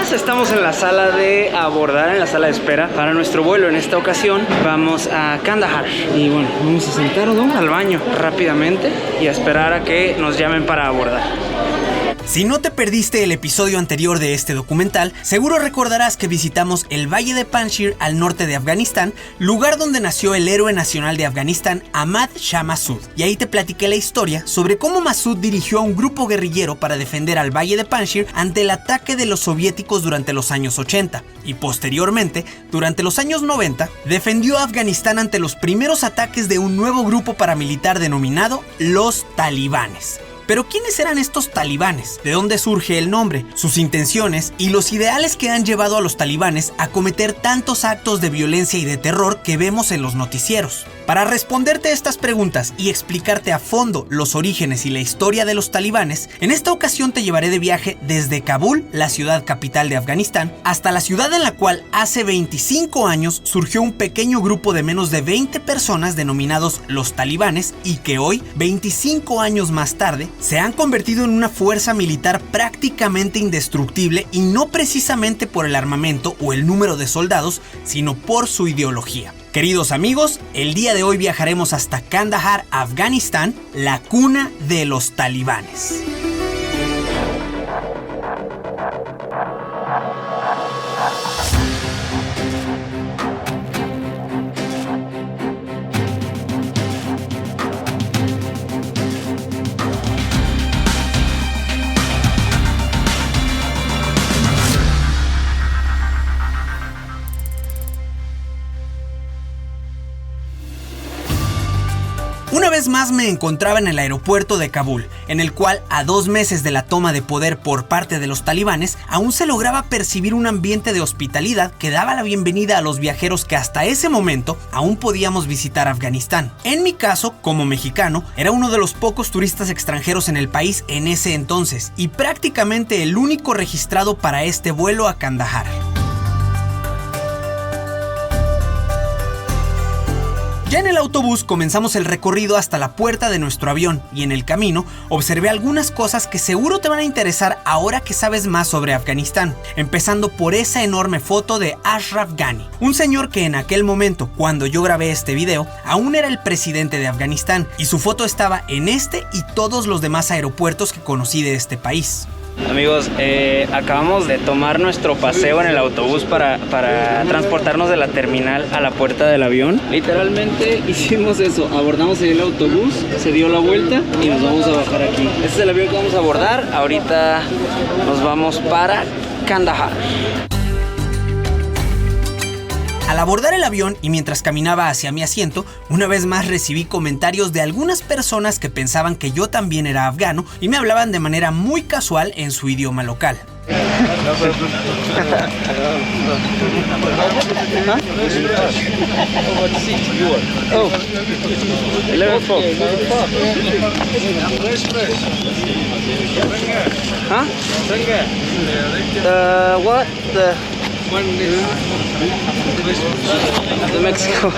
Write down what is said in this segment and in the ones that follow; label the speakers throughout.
Speaker 1: más, estamos en la sala de abordar, en la sala de espera para nuestro vuelo. En esta ocasión vamos a Kandahar. Y bueno, vamos a sentarnos al baño rápidamente y a esperar a que nos llamen para abordar.
Speaker 2: Si no te perdiste el episodio anterior de este documental, seguro recordarás que visitamos el Valle de Panjshir al norte de Afganistán, lugar donde nació el héroe nacional de Afganistán, Ahmad Shah Massoud. Y ahí te platiqué la historia sobre cómo Massoud dirigió a un grupo guerrillero para defender al Valle de Panjshir ante el ataque de los soviéticos durante los años 80. Y posteriormente, durante los años 90, defendió a Afganistán ante los primeros ataques de un nuevo grupo paramilitar denominado los talibanes. Pero ¿quiénes eran estos talibanes? ¿De dónde surge el nombre? Sus intenciones y los ideales que han llevado a los talibanes a cometer tantos actos de violencia y de terror que vemos en los noticieros. Para responderte estas preguntas y explicarte a fondo los orígenes y la historia de los talibanes, en esta ocasión te llevaré de viaje desde Kabul, la ciudad capital de Afganistán, hasta la ciudad en la cual hace 25 años surgió un pequeño grupo de menos de 20 personas denominados los talibanes y que hoy, 25 años más tarde, se han convertido en una fuerza militar prácticamente indestructible y no precisamente por el armamento o el número de soldados, sino por su ideología. Queridos amigos, el día de hoy viajaremos hasta Kandahar, Afganistán, la cuna de los talibanes. Una vez más me encontraba en el aeropuerto de Kabul, en el cual a 2 meses de la toma de poder por parte de los talibanes, aún se lograba percibir un ambiente de hospitalidad que daba la bienvenida a los viajeros que hasta ese momento aún podíamos visitar Afganistán. En mi caso, como mexicano, era uno de los pocos turistas extranjeros en el país en ese entonces, y prácticamente el único registrado para este vuelo a Kandahar. Ya en el autobús comenzamos el recorrido hasta la puerta de nuestro avión y en el camino observé algunas cosas que seguro te van a interesar ahora que sabes más sobre Afganistán, empezando por esa enorme foto de Ashraf Ghani, un señor que en aquel momento, cuando yo grabé este video, aún era el presidente de Afganistán y su foto estaba en este y todos los demás aeropuertos que conocí de este país.
Speaker 1: Amigos, acabamos de tomar nuestro paseo en el autobús para transportarnos de la terminal a la puerta del avión. Literalmente hicimos eso, abordamos el autobús, se dio la vuelta y nos vamos a bajar aquí. Este es el avión que vamos a abordar, ahorita nos vamos para Kandahar.
Speaker 2: Al abordar el avión y mientras caminaba hacia mi asiento, una vez más recibí comentarios de algunas personas que pensaban que yo también era afgano y me hablaban de manera muy casual en su idioma local.
Speaker 1: De México.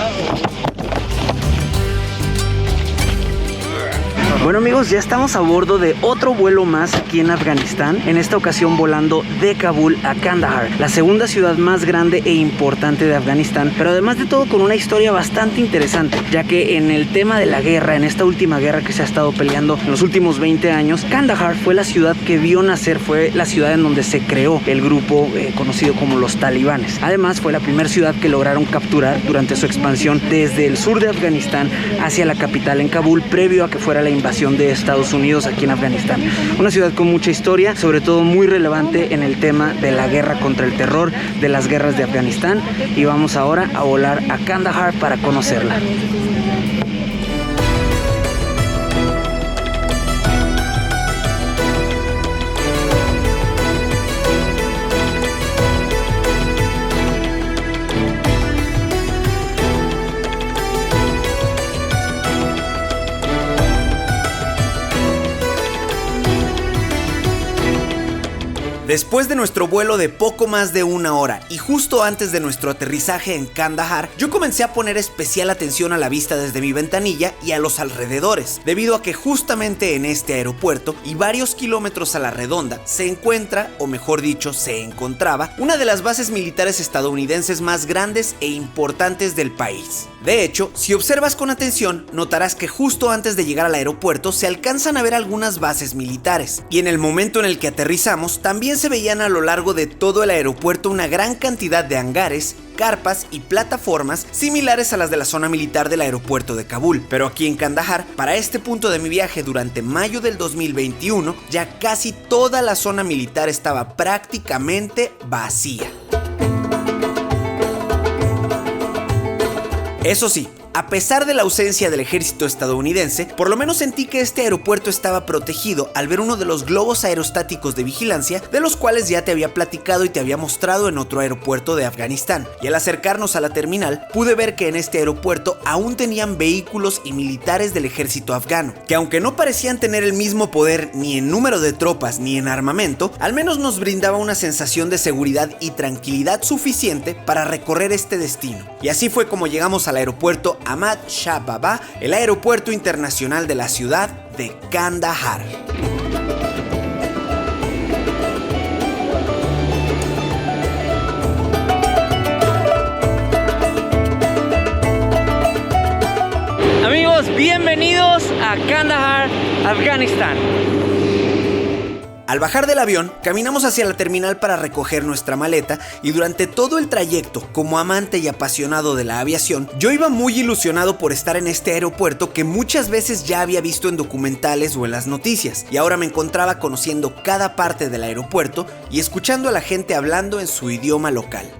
Speaker 1: Bueno amigos, ya estamos a bordo de otro vuelo más aquí en Afganistán, en esta ocasión volando de Kabul a Kandahar, la segunda ciudad más grande e importante de Afganistán, pero además de todo con una historia bastante interesante, ya que en el tema de la guerra, en esta última guerra que se ha estado peleando en los últimos 20 años, Kandahar fue la ciudad que vio nacer, fue la ciudad en donde se creó el grupo conocido como los talibanes. Además fue la primera ciudad que lograron capturar durante su expansión desde el sur de Afganistán hacia la capital en Kabul, previo a que fuera la invasión de Estados Unidos aquí en Afganistán. Una ciudad con mucha historia, sobre todo muy relevante en el tema de la guerra contra el terror, de las guerras de Afganistán, y vamos ahora a volar a Kandahar para conocerla.
Speaker 2: Después de nuestro vuelo de poco más de 1 hora y justo antes de nuestro aterrizaje en Kandahar, yo comencé a poner especial atención a la vista desde mi ventanilla y a los alrededores, debido a que justamente en este aeropuerto y varios kilómetros a la redonda se encuentra, o mejor dicho, se encontraba, una de las bases militares estadounidenses más grandes e importantes del país. De hecho, si observas con atención, notarás que justo antes de llegar al aeropuerto se alcanzan a ver algunas bases militares, y en el momento en el que aterrizamos también se veían a lo largo de todo el aeropuerto una gran cantidad de hangares, carpas y plataformas similares a las de la zona militar del aeropuerto de Kabul. Pero aquí en Kandahar, para este punto de mi viaje durante mayo del 2021, ya casi toda la zona militar estaba prácticamente vacía. Eso sí, a pesar de la ausencia del ejército estadounidense, por lo menos sentí que este aeropuerto estaba protegido al ver uno de los globos aerostáticos de vigilancia, de los cuales ya te había platicado y te había mostrado en otro aeropuerto de Afganistán. Y al acercarnos a la terminal, pude ver que en este aeropuerto aún tenían vehículos y militares del ejército afgano, que aunque no parecían tener el mismo poder ni en número de tropas ni en armamento, al menos nos brindaba una sensación de seguridad y tranquilidad suficiente para recorrer este destino. Y así fue como llegamos al aeropuerto Ahmad Shah Baba, el aeropuerto internacional de la ciudad de Kandahar.
Speaker 1: Amigos, bienvenidos a Kandahar, Afganistán.
Speaker 2: Al bajar del avión, caminamos hacia la terminal para recoger nuestra maleta y durante todo el trayecto, como amante y apasionado de la aviación, yo iba muy ilusionado por estar en este aeropuerto que muchas veces ya había visto en documentales o en las noticias, y ahora me encontraba conociendo cada parte del aeropuerto y escuchando a la gente hablando en su idioma local.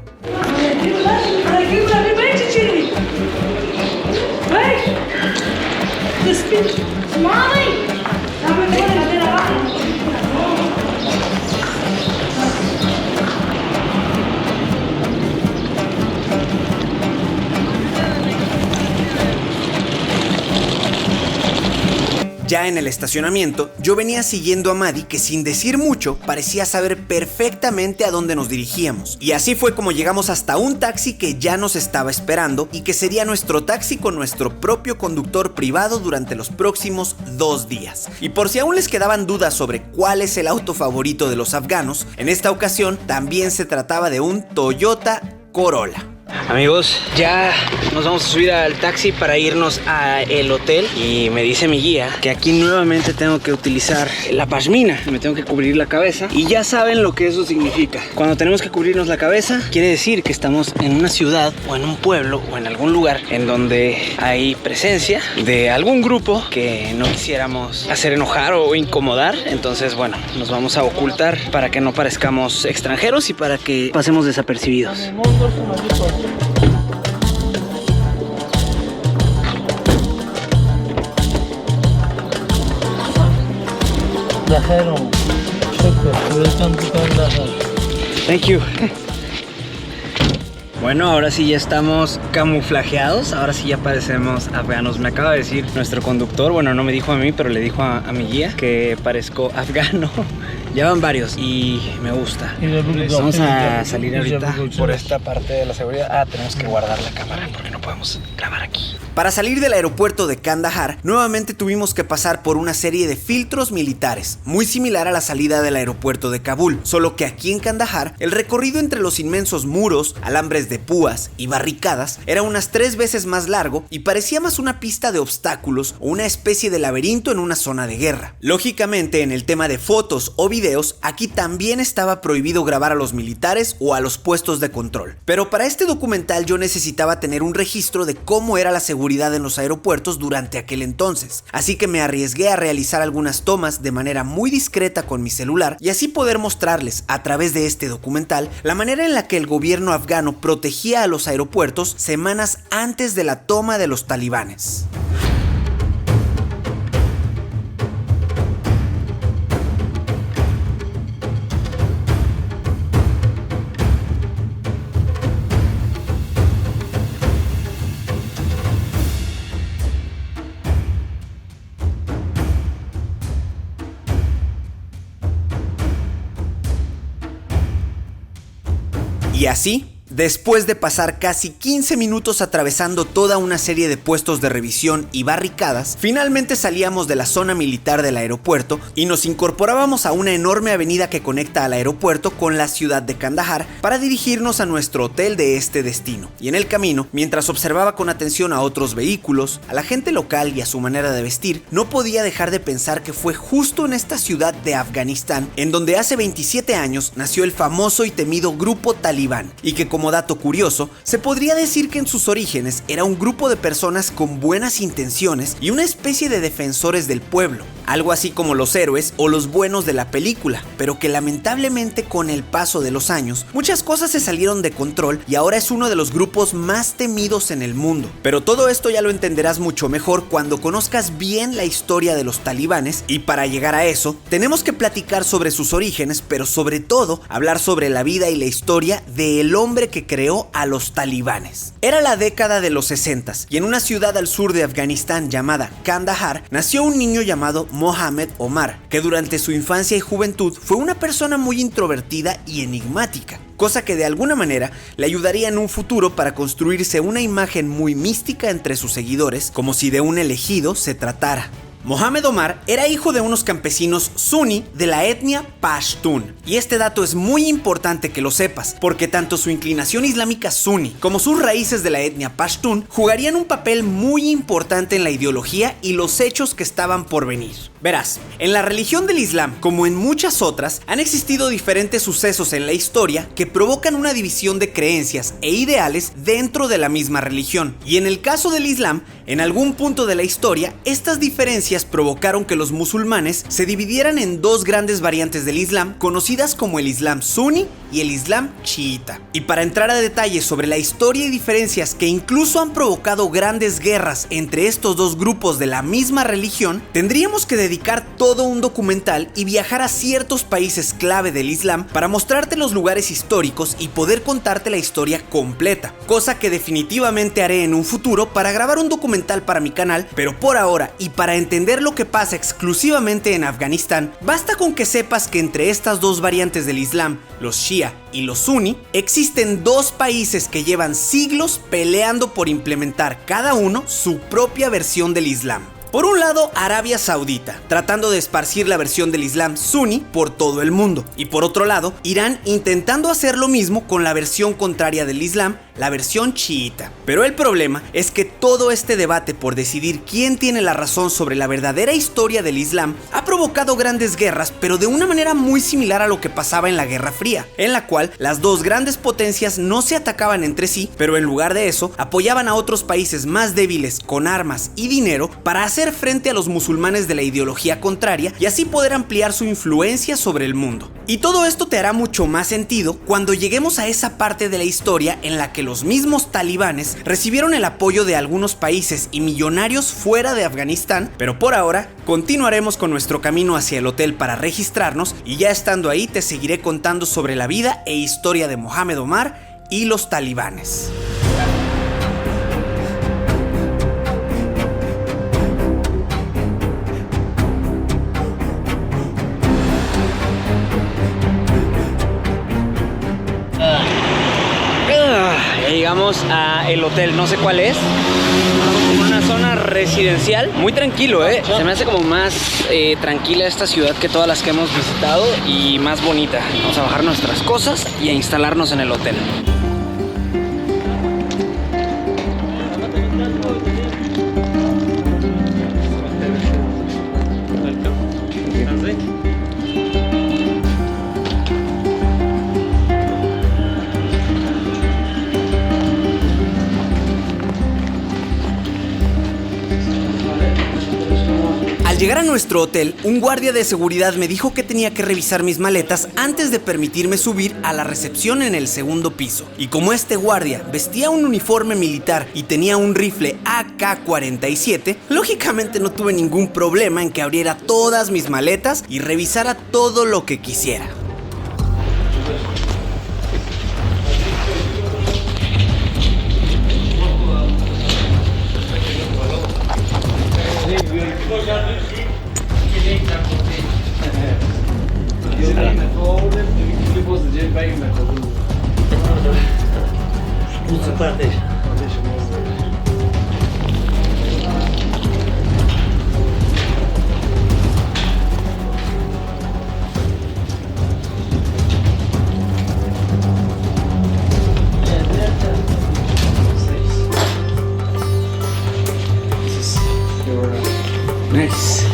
Speaker 2: Ya en el estacionamiento, yo venía siguiendo a Maddie, que sin decir mucho parecía saber perfectamente a dónde nos dirigíamos. Y así fue como llegamos hasta un taxi que ya nos estaba esperando y que sería nuestro taxi con nuestro propio conductor privado durante los próximos 2 días. Y por si aún les quedaban dudas sobre cuál es el auto favorito de los afganos, en esta ocasión también se trataba de un Toyota Corolla.
Speaker 1: Amigos, ya nos vamos a subir al taxi para irnos al hotel y me dice mi guía que aquí nuevamente tengo que utilizar la pashmina, me tengo que cubrir la cabeza y ya saben lo que eso significa. Cuando tenemos que cubrirnos la cabeza quiere decir que estamos en una ciudad o en un pueblo o en algún lugar en donde hay presencia de algún grupo que no quisiéramos hacer enojar o incomodar. Entonces, bueno, nos vamos a ocultar para que no parezcamos extranjeros y para que pasemos desapercibidos. Thank you. Bueno, ahora sí ya estamos camuflajeados, ahora sí ya parecemos afganos. Me acaba de decir nuestro conductor, bueno, no me dijo a mí, pero le dijo a mi guía que parezco afgano. Ya van varios y me gusta. Vamos a salir ahorita por esta parte de la seguridad. Tenemos que guardar la cámara porque no podemos grabar aquí.
Speaker 2: Para salir del aeropuerto de Kandahar, nuevamente tuvimos que pasar por una serie de filtros militares, muy similar a la salida del aeropuerto de Kabul, solo que aquí en Kandahar, el recorrido entre los inmensos muros, alambres de púas y barricadas era unas 3 veces más largo y parecía más una pista de obstáculos o una especie de laberinto en una zona de guerra. Lógicamente, en el tema de fotos o videos, aquí también estaba prohibido grabar a los militares o a los puestos de control. Pero para este documental yo necesitaba tener un registro de cómo era la seguridad en los aeropuertos durante aquel entonces, así que me arriesgué a realizar algunas tomas de manera muy discreta con mi celular y así poder mostrarles a través de este documental la manera en la que el gobierno afgano protegía a los aeropuertos semanas antes de la toma de los talibanes. Y así, después de pasar casi 15 minutos atravesando toda una serie de puestos de revisión y barricadas, finalmente salíamos de la zona militar del aeropuerto y nos incorporábamos a una enorme avenida que conecta al aeropuerto con la ciudad de Kandahar para dirigirnos a nuestro hotel de este destino. Y en el camino, mientras observaba con atención a otros vehículos, a la gente local y a su manera de vestir, no podía dejar de pensar que fue justo en esta ciudad de Afganistán en donde hace 27 años nació el famoso y temido grupo talibán, y que como dato curioso, se podría decir que en sus orígenes era un grupo de personas con buenas intenciones y una especie de defensores del pueblo, algo así como los héroes o los buenos de la película, pero que lamentablemente con el paso de los años, muchas cosas se salieron de control y ahora es uno de los grupos más temidos en el mundo. Pero todo esto ya lo entenderás mucho mejor cuando conozcas bien la historia de los talibanes, y para llegar a eso, tenemos que platicar sobre sus orígenes, pero sobre todo, hablar sobre la vida y la historia del hombre que creó a los talibanes. Era la década de los 60s y en una ciudad al sur de Afganistán llamada Kandahar nació un niño llamado Mohammed Omar, que durante su infancia y juventud fue una persona muy introvertida y enigmática, cosa que de alguna manera le ayudaría en un futuro para construirse una imagen muy mística entre sus seguidores, como si de un elegido se tratara. Mohammed Omar era hijo de unos campesinos suní de la etnia Pashtun, y este dato es muy importante que lo sepas, porque tanto su inclinación islámica suní como sus raíces de la etnia Pashtun jugarían un papel muy importante en la ideología y los hechos que estaban por venir. Verás, en la religión del Islam, como en muchas otras, han existido diferentes sucesos en la historia que provocan una división de creencias e ideales dentro de la misma religión, y en el caso del Islam, en algún punto de la historia, estas diferencias provocaron que los musulmanes se dividieran en dos grandes variantes del Islam, conocidas como el Islam suní y el Islam chiita. Y para entrar a detalles sobre la historia y diferencias que incluso han provocado grandes guerras entre estos dos grupos de la misma religión, tendríamos que dedicar todo un documental y viajar a ciertos países clave del Islam para mostrarte los lugares históricos y poder contarte la historia completa, cosa que definitivamente haré en un futuro para grabar un documental para mi canal, pero por ahora y para entender lo que pasa exclusivamente en Afganistán, basta con que sepas que entre estas dos variantes del Islam, los Shia y los Sunni, existen dos países que llevan siglos peleando por implementar cada uno su propia versión del Islam. Por un lado, Arabia Saudita, tratando de esparcir la versión del Islam suní por todo el mundo. Y por otro lado, Irán intentando hacer lo mismo con la versión contraria del Islam, la versión chiita. Pero el problema es que todo este debate por decidir quién tiene la razón sobre la verdadera historia del Islam ha provocado grandes guerras, pero de una manera muy similar a lo que pasaba en la Guerra Fría, en la cual las dos grandes potencias no se atacaban entre sí, pero en lugar de eso, apoyaban a otros países más débiles con armas y dinero para hacer frente a los musulmanes de la ideología contraria y así poder ampliar su influencia sobre el mundo. Y todo esto te hará mucho más sentido cuando lleguemos a esa parte de la historia en la que los mismos talibanes recibieron el apoyo de algunos países y millonarios fuera de Afganistán, pero por ahora continuaremos con nuestro camino hacia el hotel para registrarnos, y ya estando ahí te seguiré contando sobre la vida e historia de Mohammed Omar y los talibanes.
Speaker 1: Ya llegamos a el hotel, no sé cuál es, una zona residencial, muy tranquilo, se me hace como más tranquila esta ciudad que todas las que hemos visitado y más bonita. Vamos a bajar nuestras cosas y a instalarnos en el hotel.
Speaker 2: Al llegar a nuestro hotel, un guardia de seguridad me dijo que tenía que revisar mis maletas antes de permitirme subir a la recepción en el segundo piso. Y como este guardia vestía un uniforme militar y tenía un rifle AK-47, lógicamente no tuve ningún problema en que abriera todas mis maletas y revisara todo lo que quisiera.
Speaker 1: Nice.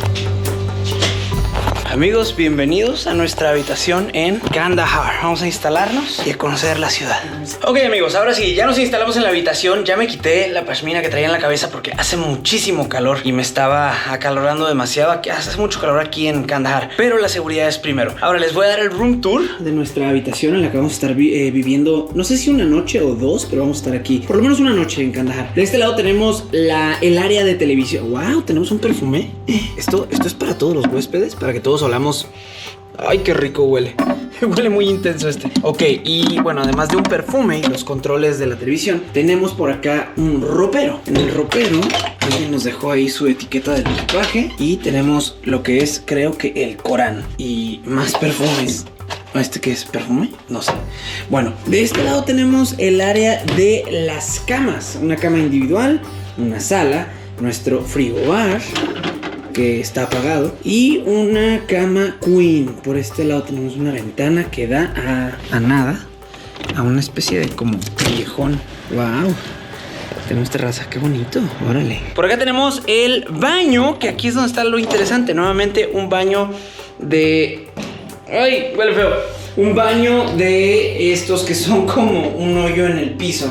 Speaker 1: Amigos, bienvenidos a nuestra habitación en Kandahar. Vamos a instalarnos y a conocer la ciudad. Ok, amigos, ahora sí, ya nos instalamos en la habitación. Ya me quité la pashmina que traía en la cabeza porque hace muchísimo calor y me estaba acalorando demasiado. Hace mucho calor aquí en Kandahar, pero la seguridad es primero. Ahora les voy a dar el room tour de nuestra habitación en la que vamos a estar viviendo, no sé si una noche o dos, pero vamos a estar aquí por lo menos una noche en Kandahar. De este lado tenemos el área de televisión. Wow, tenemos un perfume. Esto es para todos los huéspedes, para que todos olamos. Ay, qué rico huele. Huele muy intenso este. Ok, y bueno, además de un perfume y los controles de la televisión, tenemos por acá un ropero. En el ropero alguien nos dejó ahí su etiqueta del equipaje y tenemos lo que es, creo que el Corán y más perfumes. ¿Este qué es? ¿Perfume? No sé. Bueno, de este lado tenemos el área de las camas. Una cama individual, una sala, nuestro frigobar que está apagado y una cama queen. Por este lado tenemos una ventana que da a nada, a una especie de como callejón. Wow. Tenemos terraza, qué bonito, órale. Por acá tenemos el baño, que aquí es donde está lo interesante. Nuevamente un baño de... ¡Ay, huele feo! Un baño de estos que son como un hoyo en el piso.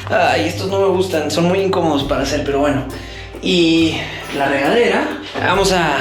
Speaker 1: Ay, estos no me gustan, son muy incómodos para hacer, pero bueno. Y la regadera. Vamos a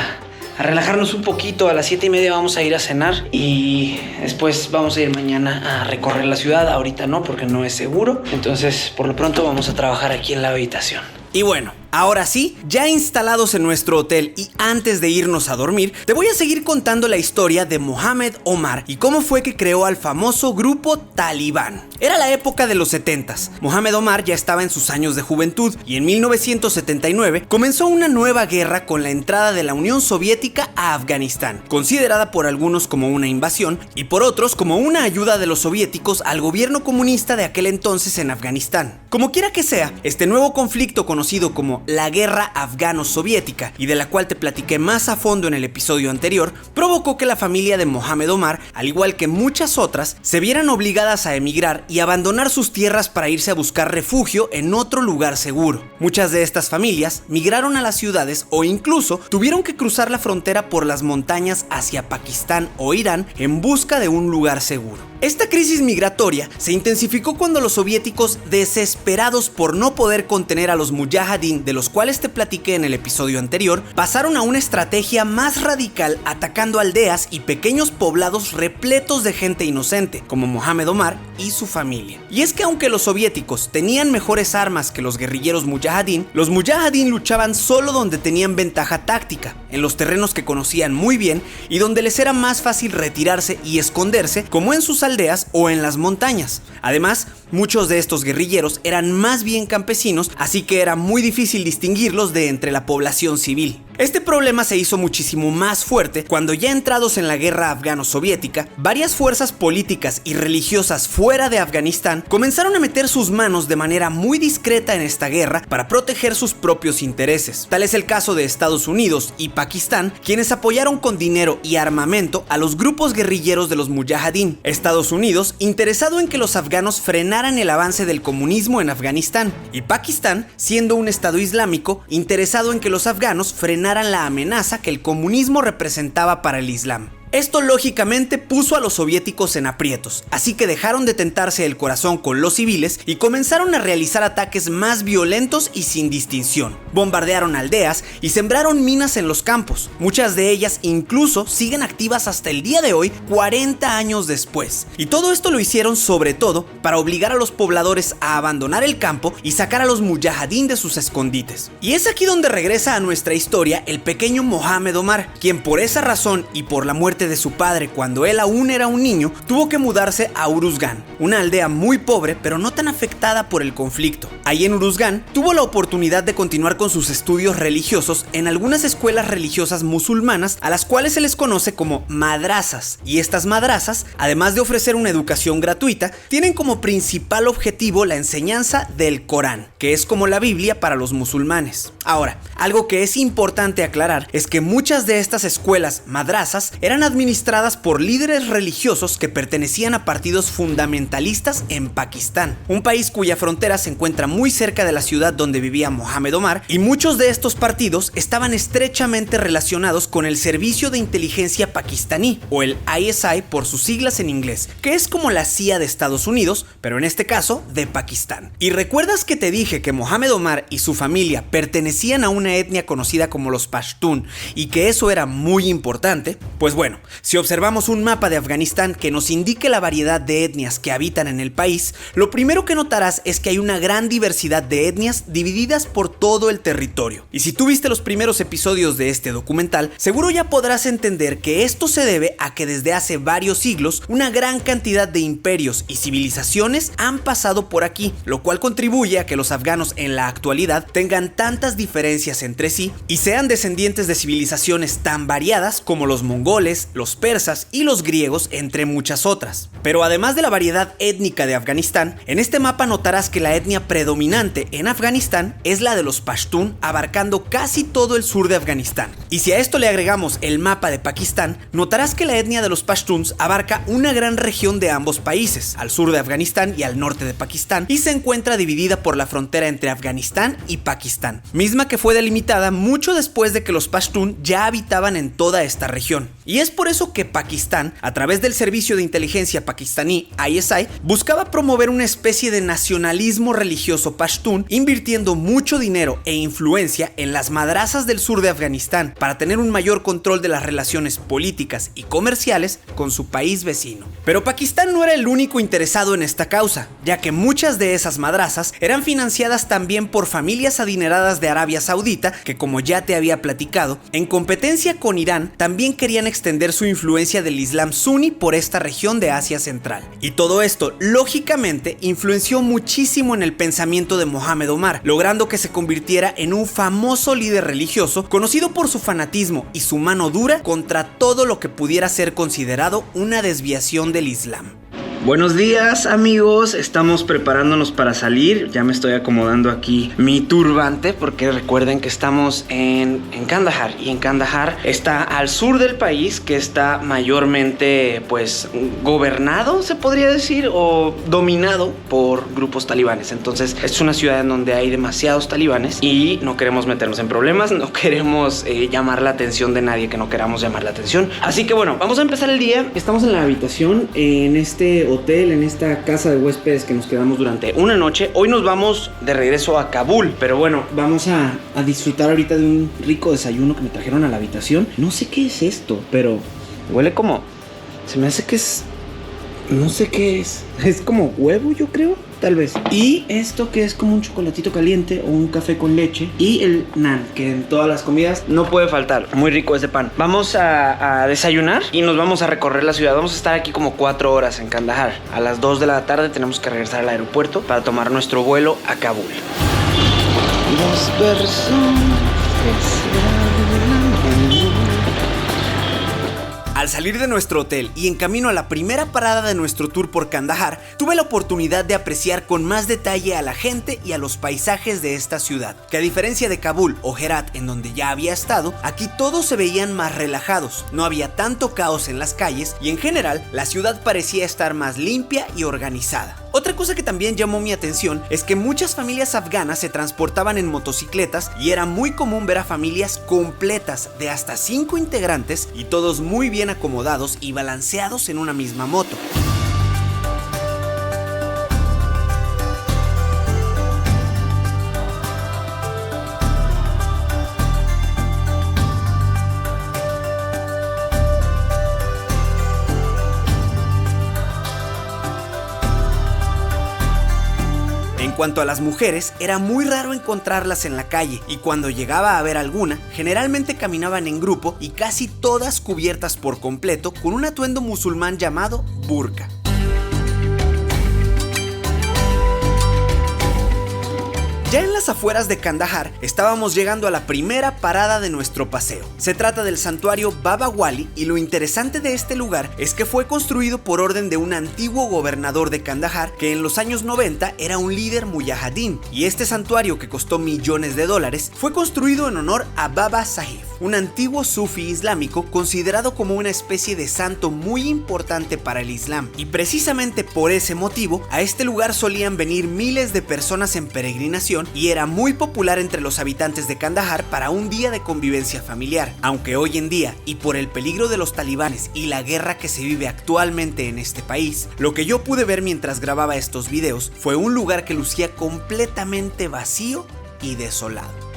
Speaker 1: relajarnos un poquito. A las 7:30 vamos a ir a cenar y después vamos a ir mañana a recorrer la ciudad. Ahorita no, porque no es seguro. Entonces, por lo pronto vamos a trabajar aquí en la habitación.
Speaker 2: Y bueno, ahora sí, ya instalados en nuestro hotel y antes de irnos a dormir, te voy a seguir contando la historia de Mohamed Omar y cómo fue que creó al famoso grupo Talibán. Era la época de los 70s. Mohamed Omar ya estaba en sus años de juventud y en 1979 comenzó una nueva guerra con la entrada de la Unión Soviética a Afganistán, considerada por algunos como una invasión y por otros como una ayuda de los soviéticos al gobierno comunista de aquel entonces en Afganistán. Como quiera que sea, este nuevo conflicto conocido como la Guerra Afgano-Soviética y de la cual te platiqué más a fondo en el episodio anterior, provocó que la familia de Mohamed Omar, al igual que muchas otras, se vieran obligadas a emigrar y abandonar sus tierras para irse a buscar refugio en otro lugar seguro. Muchas de estas familias migraron a las ciudades o incluso tuvieron que cruzar la frontera por las montañas hacia Pakistán o Irán en busca de un lugar seguro. Esta crisis migratoria se intensificó cuando los soviéticos, desesperados por no poder contener a los mujahideen de los cuales te platiqué en el episodio anterior, pasaron a una estrategia más radical atacando aldeas y pequeños poblados repletos de gente inocente, como Mohamed Omar y su familia. Y es que aunque los soviéticos tenían mejores armas que los guerrilleros mujahideen, los mujahideen luchaban solo donde tenían ventaja táctica, en los terrenos que conocían muy bien y donde les era más fácil retirarse y esconderse, como en sus aldeas o en las montañas. Además, muchos de estos guerrilleros eran más bien campesinos, así que era muy difícil distinguirlos de entre la población civil. Este problema se hizo muchísimo más fuerte cuando, ya entrados en la guerra afgano-soviética, varias fuerzas políticas y religiosas fuera de Afganistán comenzaron a meter sus manos de manera muy discreta en esta guerra para proteger sus propios intereses. Tal es el caso de Estados Unidos y Pakistán, quienes apoyaron con dinero y armamento a los grupos guerrilleros de los mujahideen. Estados Unidos, interesado en que los afganos frenaran el avance del comunismo en Afganistán, y Pakistán, siendo un estado islámico, interesado en que los afganos frenaran la amenaza que el comunismo representaba para el Islam. Esto lógicamente puso a los soviéticos en aprietos, así que dejaron de tentarse el corazón con los civiles y comenzaron a realizar ataques más violentos y sin distinción. Bombardearon aldeas y sembraron minas en los campos. Muchas de ellas incluso siguen activas hasta el día de hoy, 40 años después. Y todo esto lo hicieron sobre todo para obligar a los pobladores a abandonar el campo y sacar a los mujahideen de sus escondites. Y es aquí donde regresa a nuestra historia el pequeño Mohamed Omar, quien por esa razón y por la muerte de su padre cuando él aún era un niño, tuvo que mudarse a Uruzgan, una aldea muy pobre pero no tan afectada por el conflicto. Ahí en Uruzgan tuvo la oportunidad de continuar con sus estudios religiosos en algunas escuelas religiosas musulmanas a las cuales se les conoce como madrasas. Y estas madrasas, además de ofrecer una educación gratuita, tienen como principal objetivo la enseñanza del Corán, que es como la Biblia para los musulmanes. Ahora, algo que es importante aclarar es que muchas de estas escuelas madrasas eran administradas por líderes religiosos que pertenecían a partidos fundamentalistas en Pakistán, un país cuya frontera se encuentra muy cerca de la ciudad donde vivía Mohamed Omar, y muchos de estos partidos estaban estrechamente relacionados con el Servicio de Inteligencia Pakistaní, o el ISI por sus siglas en inglés, que es como la CIA de Estados Unidos, pero en este caso de Pakistán. ¿Y recuerdas que te dije que Mohamed Omar y su familia pertenecían a una etnia conocida como los Pashtun y que eso era muy importante? Pues bueno, si observamos un mapa de Afganistán que nos indique la variedad de etnias que habitan en el país, lo primero que notarás es que hay una gran diversidad de etnias divididas por todo el territorio. Y si tú viste los primeros episodios de este documental, seguro ya podrás entender que esto se debe a que desde hace varios siglos una gran cantidad de imperios y civilizaciones han pasado por aquí, lo cual contribuye a que los afganos en la actualidad tengan tantas diferencias entre sí y sean descendientes de civilizaciones tan variadas como los mongoles, los persas y los griegos, entre muchas otras. Pero además de la variedad étnica de Afganistán, en este mapa notarás que la etnia predominante en Afganistán es la de los Pashtun, abarcando casi todo el sur de Afganistán. Y si a esto le agregamos el mapa de Pakistán, notarás que la etnia de los Pashtuns abarca una gran región de ambos países, al sur de Afganistán y al norte de Pakistán, y se encuentra dividida por la frontera entre Afganistán y Pakistán, misma que fue delimitada mucho después de que los Pashtun ya habitaban en toda esta región. Y es por eso que Pakistán, a través del Servicio de Inteligencia Pakistaní ISI, buscaba promover una especie de nacionalismo religioso pashtun, invirtiendo mucho dinero e influencia en las madrasas del sur de Afganistán para tener un mayor control de las relaciones políticas y comerciales con su país vecino. Pero Pakistán no era el único interesado en esta causa, ya que muchas de esas madrasas eran financiadas también por familias adineradas de Arabia Saudita que, como ya te había platicado, en competencia con Irán también querían extender su influencia del Islam suní por esta región de Asia Central. Y todo esto, lógicamente, influenció muchísimo en el pensamiento de Mohamed Omar, logrando que se convirtiera en un famoso líder religioso conocido por su fanatismo y su mano dura contra todo lo que pudiera ser considerado una desviación del Islam.
Speaker 1: Buenos días, amigos, estamos preparándonos para salir. Ya me estoy acomodando aquí mi turbante porque recuerden que estamos en Kandahar, y en Kandahar está al sur del país, que está mayormente pues gobernado, se podría decir, o dominado por grupos talibanes. Entonces es una ciudad en donde hay demasiados talibanes y no queremos meternos en problemas, no queremos llamar la atención de nadie que no queramos llamar la atención. Así que bueno, vamos a empezar el día. Estamos en la habitación en este hotel, en esta casa de huéspedes que nos quedamos durante una noche. Hoy nos vamos de regreso a Kabul, pero bueno, vamos a disfrutar ahorita de un rico desayuno que me trajeron a la habitación. No sé qué es esto, pero huele como... se me hace que es... no sé qué es. Es como huevo, yo creo, tal vez. Y esto que es como un chocolatito caliente o un café con leche. Y el naan, que en todas las comidas no puede faltar. Muy rico ese pan. Vamos a desayunar y nos vamos a recorrer la ciudad. Vamos a estar aquí como 4 horas en Kandahar. A las 2 de la tarde tenemos que regresar al aeropuerto para tomar nuestro vuelo a Kabul. Dos personas que se...
Speaker 2: Al salir de nuestro hotel y en camino a la primera parada de nuestro tour por Kandahar, tuve la oportunidad de apreciar con más detalle a la gente y a los paisajes de esta ciudad, que a diferencia de Kabul o Herat, en donde ya había estado, aquí todos se veían más relajados, no había tanto caos en las calles y en general la ciudad parecía estar más limpia y organizada. Otra cosa que también llamó mi atención es que muchas familias afganas se transportaban en motocicletas y era muy común ver a familias completas de hasta 5 integrantes y todos muy bien acomodados y balanceados en una misma moto. En cuanto a las mujeres, era muy raro encontrarlas en la calle y cuando llegaba a haber alguna, generalmente caminaban en grupo y casi todas cubiertas por completo con un atuendo musulmán llamado burka. Ya en las afueras de Kandahar estábamos llegando a la primera parada de nuestro paseo. Se trata del santuario Baba Wali y lo interesante de este lugar es que fue construido por orden de un antiguo gobernador de Kandahar que en los años 90 era un líder mujahideen, y este santuario, que costó millones de dólares, fue construido en honor a Baba Sahib, un antiguo sufí islámico considerado como una especie de santo muy importante para el Islam, y precisamente por ese motivo a este lugar solían venir miles de personas en peregrinación y era muy popular entre los habitantes de Kandahar para un día de convivencia familiar, aunque hoy en día, y por el peligro de los talibanes y la guerra que se vive actualmente en este país, lo que yo pude ver mientras grababa estos videos fue un lugar que lucía completamente vacío y desolado.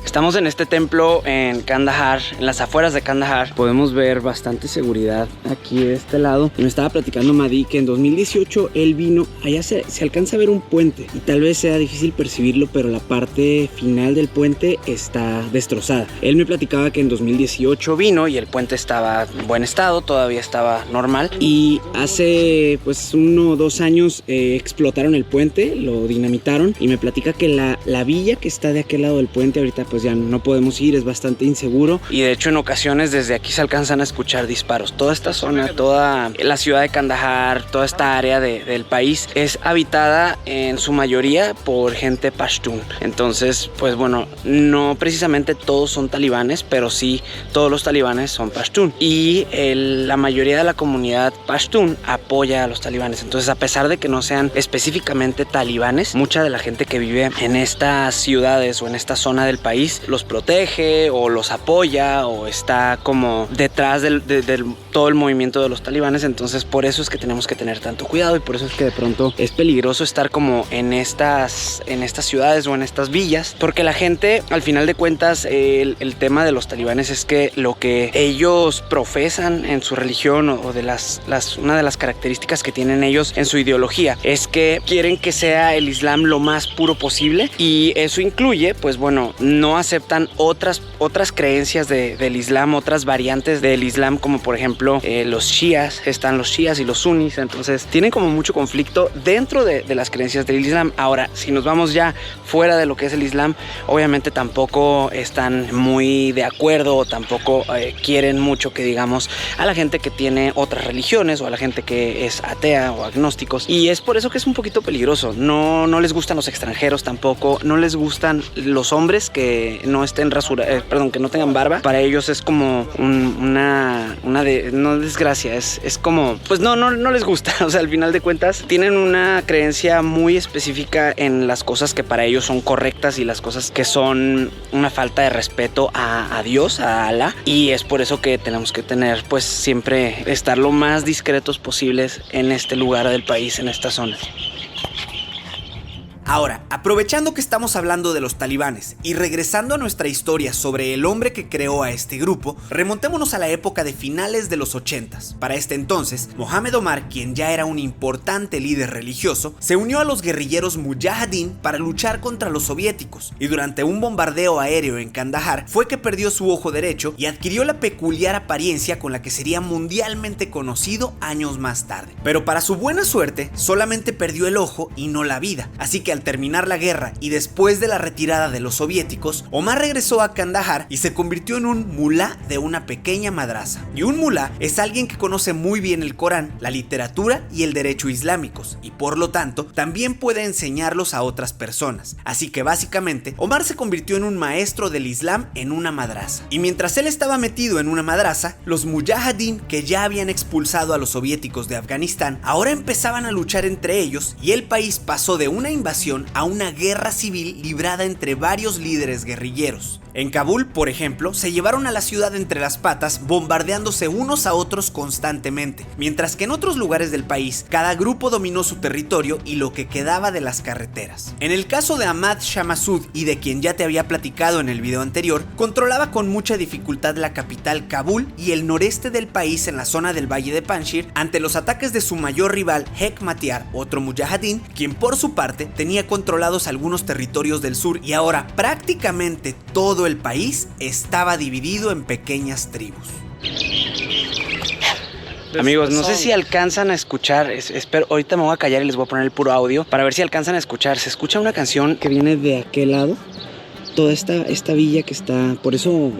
Speaker 1: Estamos en este templo en Kandahar, en las afueras de Kandahar. Podemos ver bastante seguridad aquí de este lado. Y me estaba platicando Madi que en 2018 él vino, allá se alcanza a ver un puente y tal vez sea difícil percibirlo, pero la parte final del puente está destrozada. Él me platicaba que en 2018 vino y el puente estaba en buen estado, todavía estaba normal. Y hace pues 1 o 2 años explotaron el puente, lo dinamitaron, y me platica que la villa que está de aquel lado del puente ahorita pues ya no podemos ir, es bastante inseguro, y de hecho en ocasiones desde aquí se alcanzan a escuchar disparos. Toda esta zona, toda la ciudad de Kandahar, toda esta área del país es habitada en su mayoría por gente pashtun. Entonces pues bueno, no precisamente todos son talibanes, pero sí todos los talibanes son pashtun, y la mayoría de la comunidad pashtun apoya a los talibanes. Entonces, a pesar de que no sean específicamente talibanes, mucha de la gente que vive en estas ciudades o en esta zona del país los protege o los apoya o está como detrás del todo el movimiento de los talibanes. Entonces por eso es que tenemos que tener tanto cuidado, y por eso es que de pronto es peligroso estar como en estas ciudades o en estas villas, porque la gente, al final de cuentas, el tema de los talibanes es que lo que ellos profesan en su religión, o de una de las características que tienen ellos en su ideología, es que quieren que sea el Islam lo más puro posible, y eso incluye pues bueno, no aceptan otras creencias del Islam, otras variantes del Islam, como por ejemplo los shías. Están los shías y los sunnis. Entonces tienen como mucho conflicto dentro de las creencias del Islam. Ahora, si nos vamos ya fuera de lo que es el Islam, obviamente tampoco están muy de acuerdo, o tampoco quieren mucho que digamos a la gente que tiene otras religiones, o a la gente que es atea o agnósticos, y es por eso que es un poquito peligroso. No les gustan los extranjeros tampoco, no les gustan los hombres que no estén que no tengan barba. Para ellos es como no desgracia, es como pues no les gusta. O sea, al final de cuentas tienen una creencia muy específica en las cosas que para ellos son correctas y las cosas que son una falta de respeto a Dios, a Alá, y es por eso que tenemos que tener pues siempre estar lo más discretos posibles en este lugar del país, en esta zona.
Speaker 2: Ahora, aprovechando que estamos hablando de los talibanes y regresando a nuestra historia sobre el hombre que creó a este grupo, remontémonos a la época de finales de los 80s. Para este entonces, Mohammed Omar, quien ya era un importante líder religioso, se unió a los guerrilleros mujahideen para luchar contra los soviéticos, y durante un bombardeo aéreo en Kandahar fue que perdió su ojo derecho y adquirió la peculiar apariencia con la que sería mundialmente conocido años más tarde. Pero para su buena suerte, solamente perdió el ojo y no la vida, así que al terminar la guerra y después de la retirada de los soviéticos, Omar regresó a Kandahar y se convirtió en un mulá de una pequeña madrasa. Y un mulá es alguien que conoce muy bien el Corán, la literatura y el derecho islámicos, y por lo tanto también puede enseñarlos a otras personas. Así que básicamente Omar se convirtió en un maestro del Islam en una madrasa. Y mientras él estaba metido en una madrasa, los mujahideen, que ya habían expulsado a los soviéticos de Afganistán, ahora empezaban a luchar entre ellos, y el país pasó de una invasión a una guerra civil librada entre varios líderes guerrilleros. En Kabul, por ejemplo, se llevaron a la ciudad entre las patas, bombardeándose unos a otros constantemente, mientras que en otros lugares del país, cada grupo dominó su territorio y lo que quedaba de las carreteras. En el caso de Ahmad Shah Massoud, y de quien ya te había platicado en el video anterior, controlaba con mucha dificultad la capital Kabul y el noreste del país en la zona del Valle de Panjshir ante los ataques de su mayor rival Hekmatyar, otro mujahideen, quien por su parte tenía controlados algunos territorios del sur, y ahora prácticamente todo el país estaba dividido en pequeñas tribus.
Speaker 1: Amigos, no sé si alcanzan a escuchar, espero, ahorita me voy a callar y les voy a poner el puro audio para ver si alcanzan a escuchar. Se escucha una canción que viene de aquel lado, toda esta villa que está, por eso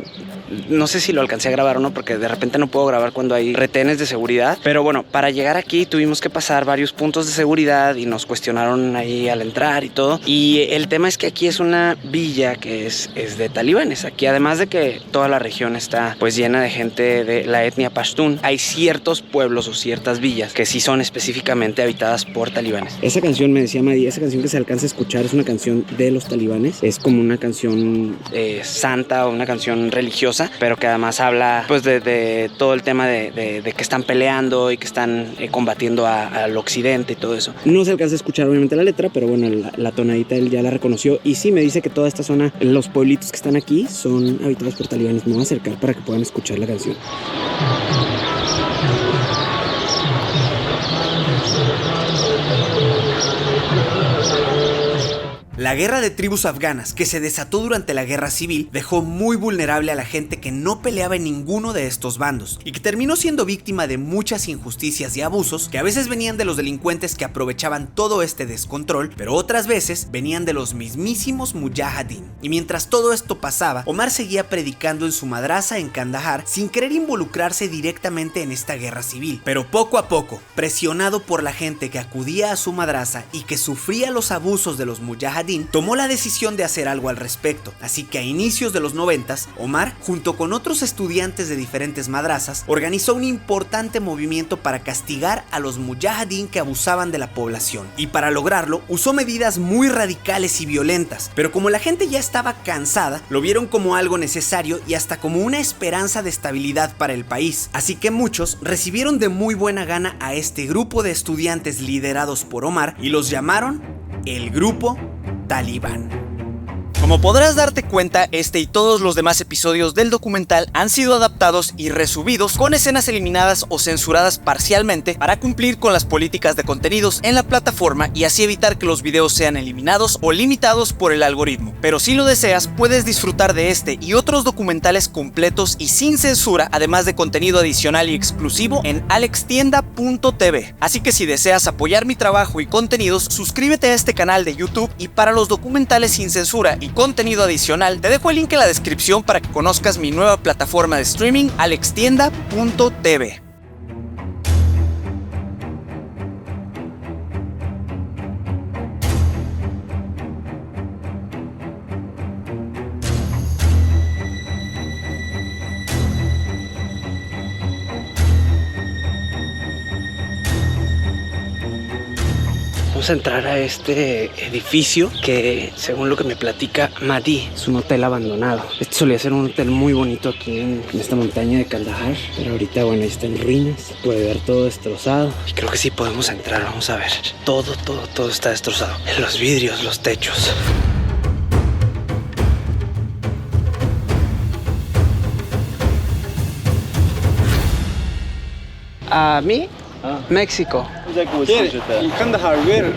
Speaker 1: no sé si lo alcancé a grabar o no, porque de repente no puedo grabar cuando hay retenes de seguridad. Pero bueno, para llegar aquí tuvimos que pasar varios puntos de seguridad y nos cuestionaron ahí al entrar y todo. Y el tema es que aquí es una villa que es de talibanes. Aquí, además de que toda la región está pues llena de gente de la etnia pashtun, hay ciertos pueblos o ciertas villas que sí son específicamente habitadas por talibanes. Esa canción, me decía Madi, esa canción que se alcanza a escuchar es una canción de los talibanes. Es como una canción santa o una canción religiosa, pero que además habla pues de todo el tema de que están peleando y que están combatiendo al occidente y todo eso. No se alcanza a escuchar obviamente la letra, pero bueno, la tonadita él ya la reconoció. Y sí, me dice que toda esta zona, los pueblitos que están aquí son habitados por talibanes. Me voy a acercar para que puedan escuchar la canción.
Speaker 2: La guerra de tribus afganas, que se desató durante la guerra civil, dejó muy vulnerable a la gente que no peleaba en ninguno de estos bandos y que terminó siendo víctima de muchas injusticias y abusos que a veces venían de los delincuentes que aprovechaban todo este descontrol, pero otras veces venían de los mismísimos mujahideen. Y mientras todo esto pasaba, Omar seguía predicando en su madrasa en Kandahar sin querer involucrarse directamente en esta guerra civil. Pero poco a poco, presionado por la gente que acudía a su madrasa y que sufría los abusos de los mujahideen, tomó la decisión de hacer algo al respecto. Así que a inicios de los 90s, Omar, junto con otros estudiantes de diferentes madrazas, organizó un importante movimiento para castigar a los mujahideen que abusaban de la población. Y para lograrlo, usó medidas muy radicales y violentas, pero como la gente ya estaba cansada, lo vieron como algo necesario y hasta como una esperanza de estabilidad para el país. Así que muchos recibieron de muy buena gana a este grupo de estudiantes liderados por Omar y los llamaron el Grupo Talibán. Como podrás darte cuenta, este y todos los demás episodios del documental han sido adaptados y resubidos con escenas eliminadas o censuradas parcialmente para cumplir con las políticas de contenidos en la plataforma y así evitar que los videos sean eliminados o limitados por el algoritmo. Pero si lo deseas, puedes disfrutar de este y otros documentales completos y sin censura, además de contenido adicional y exclusivo en alextienda.tv. Así que si deseas apoyar mi trabajo y contenidos, suscríbete a este canal de YouTube, y para los documentales sin censura y contenido adicional, te dejo el link en la descripción para que conozcas mi nueva plataforma de streaming, alextienda.tv.
Speaker 1: Vamos a entrar a este edificio que, según lo que me platica Madi, es un hotel abandonado. Este solía ser un hotel muy bonito aquí en esta montaña de Kandahar, pero ahorita, bueno, está en ruinas. Se puede ver todo destrozado y creo que sí podemos entrar. Vamos a ver. Todo está destrozado. Los vidrios, los techos. ¿Me? Mexico.
Speaker 3: Here, in Kandahar, where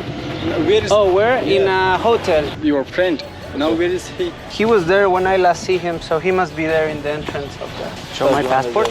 Speaker 3: is...
Speaker 1: Oh, where? In a hotel.
Speaker 3: Your friend? Now where is he?
Speaker 1: He was there when I last see him, so he must be there in the entrance of the... Show my passport.